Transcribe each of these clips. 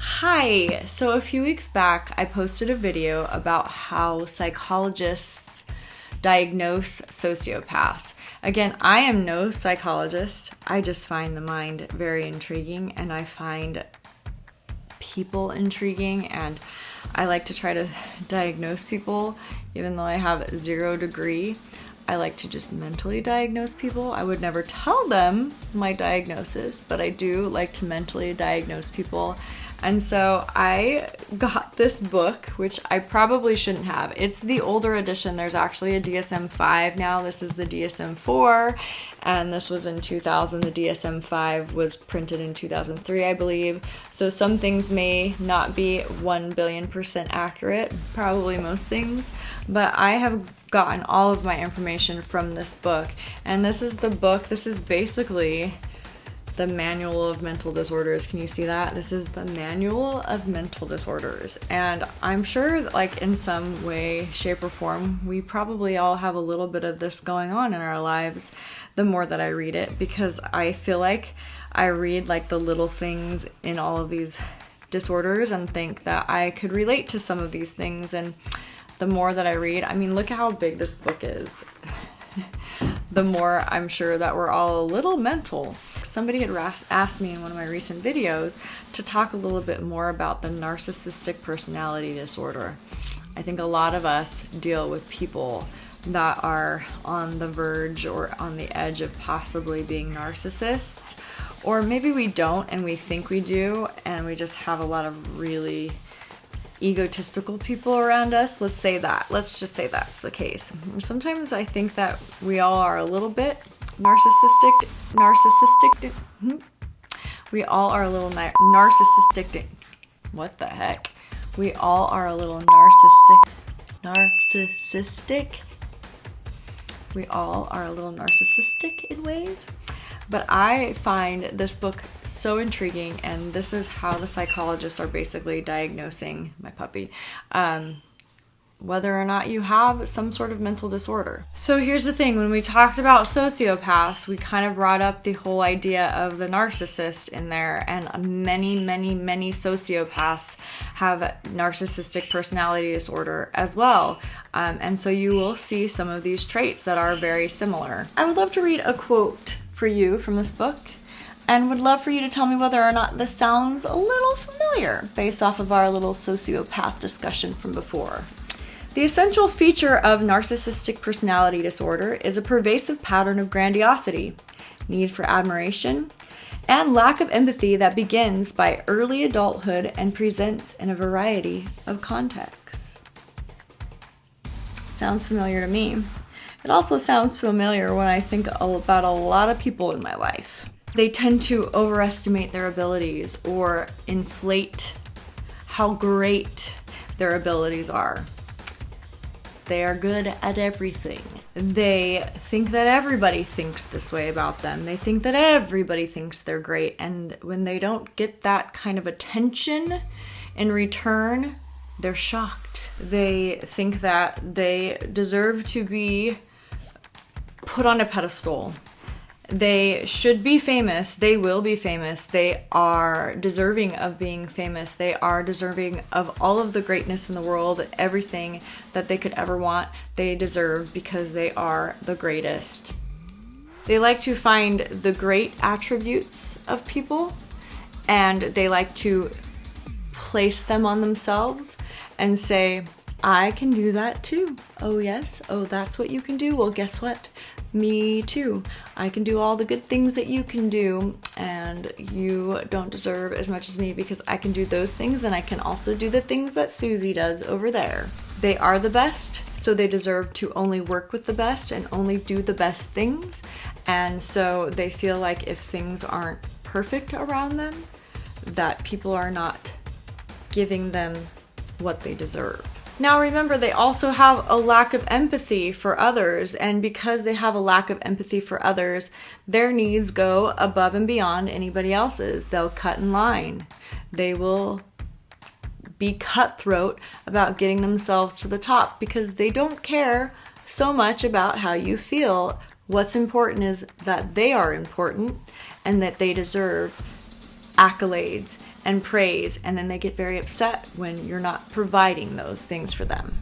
Hi! So a few weeks back, I posted a video about how psychologists diagnose sociopaths. Again, I am no psychologist. I just find the mind very intriguing, and I find people intriguing, and I like to try to diagnose people, even though I have 0 degree. I like to just mentally diagnose people. I would never tell them my diagnosis, but I do like to mentally diagnose people. And so I got this book, which I probably shouldn't have. It's the older edition. There's actually a DSM-5 now. This is the DSM-4, and this was in 2000. The DSM-5 was printed in 2003, I believe. So some things may not be 1,000,000,000% accurate, probably most things, but I have gotten all of my information from this book. And this is the book. This is basically the Manual of Mental Disorders. Can you see that? This is the Manual of Mental Disorders. And I'm sure that, like, in some way, shape, or form, we probably all have a little bit of this going on in our lives the more that I read it, because I feel like I read like the little things in all of these disorders and think that I could relate to some of these things. And the more that I read, I mean, look at how big this book is. The more I'm sure that we're all a little mental. Somebody had asked me in one of my recent videos to talk a little bit more about the narcissistic personality disorder. I think a lot of us deal with people that are on the verge or on the edge of possibly being narcissists, or maybe we don't and we think we do, and we just have a lot of really egotistical people around us. Let's just say that's the case. Sometimes I think that we all are a little bit narcissistic. We all are a little narcissistic. What the heck? We all are a little narcissistic. We all are a little narcissistic in ways. But I find this book so intriguing, and this is how the psychologists are basically diagnosing my puppy, whether or not you have some sort of mental disorder. So here's the thing, when we talked about sociopaths, we kind of brought up the whole idea of the narcissist in there, and many sociopaths have narcissistic personality disorder as well. And so you will see some of these traits that are very similar. I would love to read a quote for you from this book, and would love for you to tell me whether or not this sounds a little familiar based off of our little sociopath discussion from before. The essential feature of narcissistic personality disorder is a pervasive pattern of grandiosity, need for admiration, and lack of empathy that begins by early adulthood and presents in a variety of contexts. Sounds familiar to me. It also sounds familiar when I think about a lot of people in my life. They tend to overestimate their abilities or inflate how great their abilities are. They are good at everything. They think that everybody thinks this way about them. They think that everybody thinks they're great. And when they don't get that kind of attention in return, they're shocked. They think that they deserve to be put on a pedestal. They should be famous. They will be famous. They are deserving of being famous. They are deserving of all of the greatness in the world, everything that they could ever want. They deserve because they are the greatest. They like to find the great attributes of people, and they like to place them on themselves and say, I can do that too. Oh yes, oh that's what you can do. Well, guess what? Me too. I can do all the good things that you can do, and you don't deserve as much as me because I can do those things, and I can also do the things that Susie does over there. They are the best, so they deserve to only work with the best and only do the best things. And so they feel like if things aren't perfect around them, that people are not giving them what they deserve. Now remember, they also have a lack of empathy for others, and because they have a lack of empathy for others, their needs go above and beyond anybody else's. They'll cut in line. They will be cutthroat about getting themselves to the top because they don't care so much about how you feel. What's important is that they are important and that they deserve accolades and praise, and then they get very upset when you're not providing those things for them.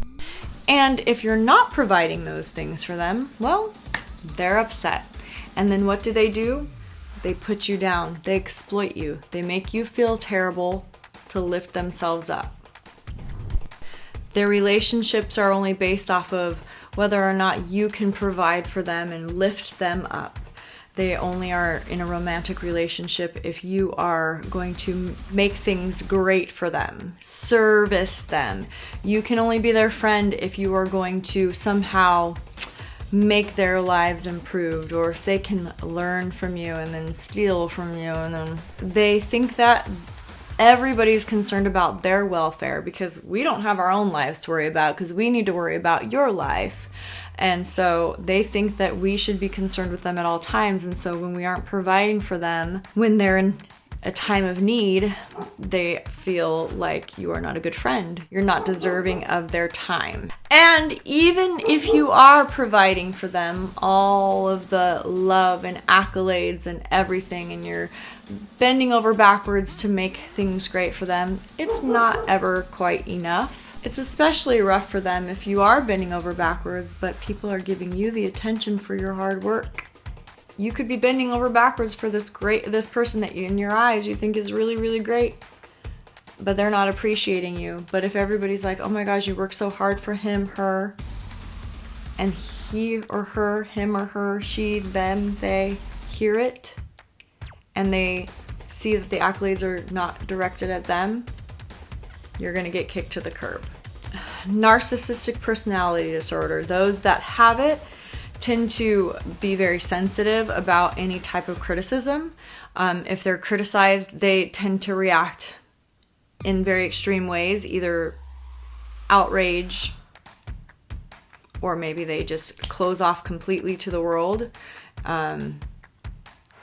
And if you're not providing those things for them, well, they're upset. And then what do? They put you down. They exploit you. They make you feel terrible to lift themselves up. Their relationships are only based off of whether or not you can provide for them and lift them up. They only are in a romantic relationship if you are going to make things great for them, service them. You can only be their friend if you are going to somehow make their lives improved, or if they can learn from you and then steal from you, and then they think that everybody's concerned about their welfare because we don't have our own lives to worry about, because we need to worry about your life. And so they think that we should be concerned with them at all times. And so when we aren't providing for them, when they're in a time of need, they feel like you are not a good friend. You're not deserving of their time. And even if you are providing for them all of the love and accolades and everything, and you're bending over backwards to make things great for them, it's not ever quite enough. It's especially rough for them if you are bending over backwards, but people are giving you the attention for your hard work. You could be bending over backwards for this person that you, in your eyes, you think is really, really great, but they're not appreciating you. But if everybody's like, oh my gosh, you work so hard for him, her, and he or her, him or her, she, them, they hear it, and they see that the accolades are not directed at them, you're going to get kicked to the curb. Narcissistic personality disorder. Those that have it tend to be very sensitive about any type of criticism. If they're criticized, they tend to react in very extreme ways, either outrage, or maybe they just close off completely to the world.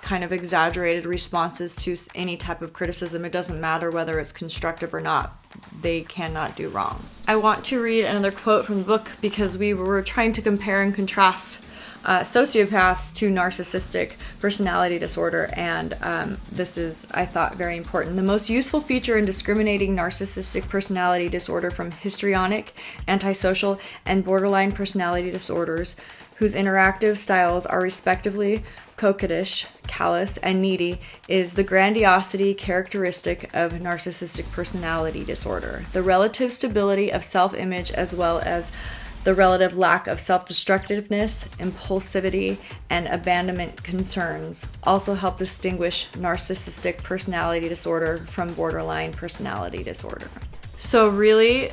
Kind of exaggerated responses to any type of criticism. It doesn't matter whether it's constructive or not. They cannot do wrong. I want to read another quote from the book because we were trying to compare and contrast sociopaths to narcissistic personality disorder, and this is, I thought, very important. The most useful feature in discriminating narcissistic personality disorder from histrionic, antisocial, and borderline personality disorders, whose interactive styles are respectively coquettish, callous, and needy, is the grandiosity characteristic of narcissistic personality disorder. The relative stability of self-image, as well as the relative lack of self-destructiveness, impulsivity, and abandonment concerns, also help distinguish narcissistic personality disorder from borderline personality disorder. So really,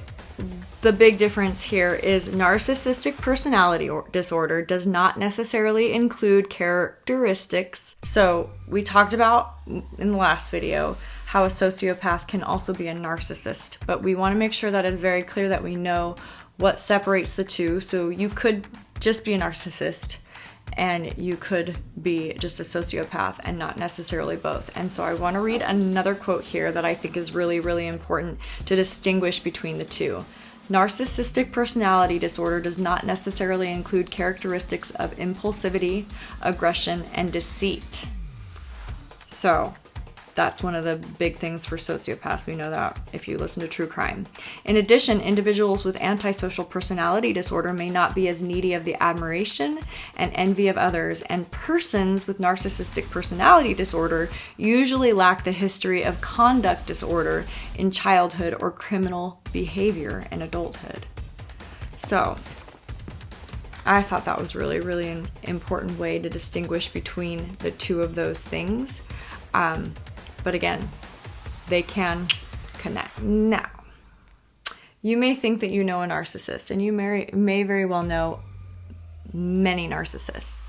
the big difference here is narcissistic personality disorder does not necessarily include characteristics. So we talked about in the last video how a sociopath can also be a narcissist, but we want to make sure that it's very clear that we know what separates the two. So you could just be a narcissist and you could be just a sociopath and not necessarily both. And so I want to read another quote here that I think is really, really important to distinguish between the two. Narcissistic personality disorder does not necessarily include characteristics of impulsivity, aggression, and deceit. So that's one of the big things for sociopaths. We know that if you listen to true crime. In addition, individuals with antisocial personality disorder may not be as needy of the admiration and envy of others, and persons with narcissistic personality disorder usually lack the history of conduct disorder in childhood or criminal behavior in adulthood. So I thought that was really, really an important way to distinguish between the two of those things. But again, they can connect. Now, you may think that you know a narcissist, and you may very well know many narcissists.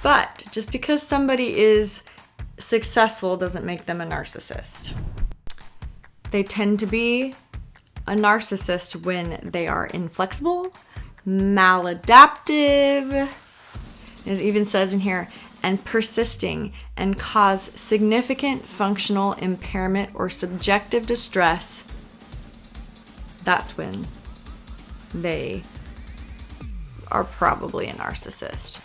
But just because somebody is successful doesn't make them a narcissist. They tend to be a narcissist when they are inflexible, maladaptive, it even says in here, and persisting, and cause significant functional impairment or subjective distress. That's when they are probably a narcissist,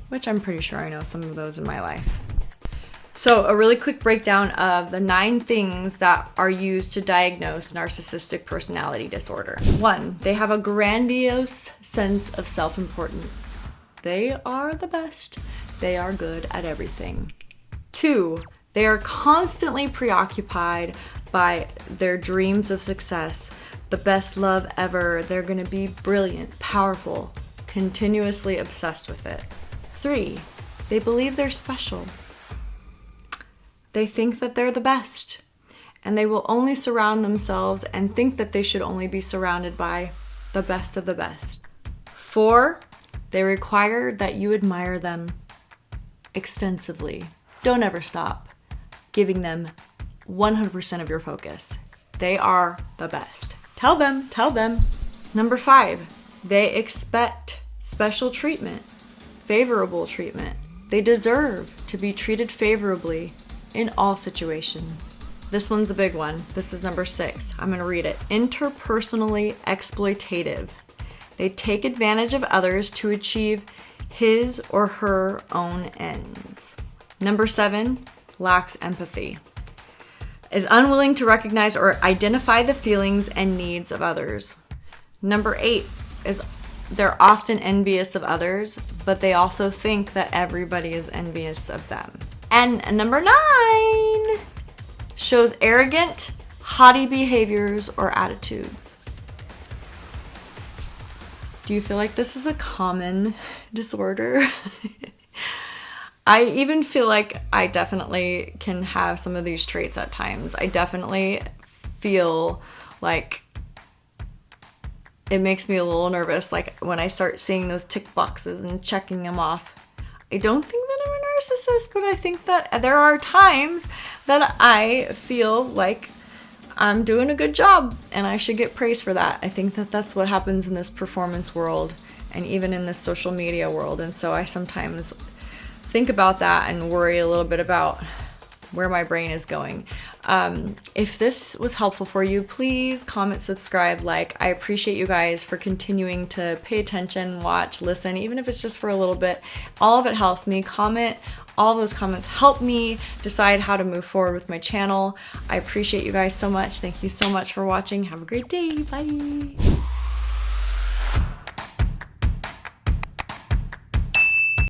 which I'm pretty sure I know some of those in my life. So a really quick breakdown of the 9 things that are used to diagnose narcissistic personality disorder. 1, they have a grandiose sense of self-importance. They are the best. They are good at everything. 2, they are constantly preoccupied by their dreams of success, the best love ever. They're going to be brilliant, powerful, continuously obsessed with it. 3, they believe they're special. They think that they're the best, and they will only surround themselves and think that they should only be surrounded by the best of the best. 4, they require that you admire them extensively. Don't ever stop giving them 100% of your focus. They are the best. Tell them. Number 5, they expect special treatment, favorable treatment. They deserve to be treated favorably in all situations. This one's a big one. This is number 6. I'm going to read it. Interpersonally exploitative. They take advantage of others to achieve his or her own ends. Number 7, lacks empathy. Is unwilling to recognize or identify the feelings and needs of others. Number 8 is they're often envious of others, but they also think that everybody is envious of them. And number 9 shows arrogant, haughty behaviors or attitudes. Do you feel like this is a common disorder? I even feel like I definitely can have some of these traits at times. I definitely feel like it makes me a little nervous, like when I start seeing those tick boxes and checking them off. I don't think that I'm a narcissist, but I think that there are times that I feel like I'm doing a good job and I should get praise for that. I think that that's what happens in this performance world and even in this social media world. And so I sometimes think about that and worry a little bit about where my brain is going. If this was helpful for you, please comment, subscribe, like. I appreciate you guys for continuing to pay attention, watch, listen, even if it's just for a little bit. All of it helps me. Comment. All those comments help me decide how to move forward with my channel. I appreciate you guys so much. Thank you so much for watching. Have a great day. Bye.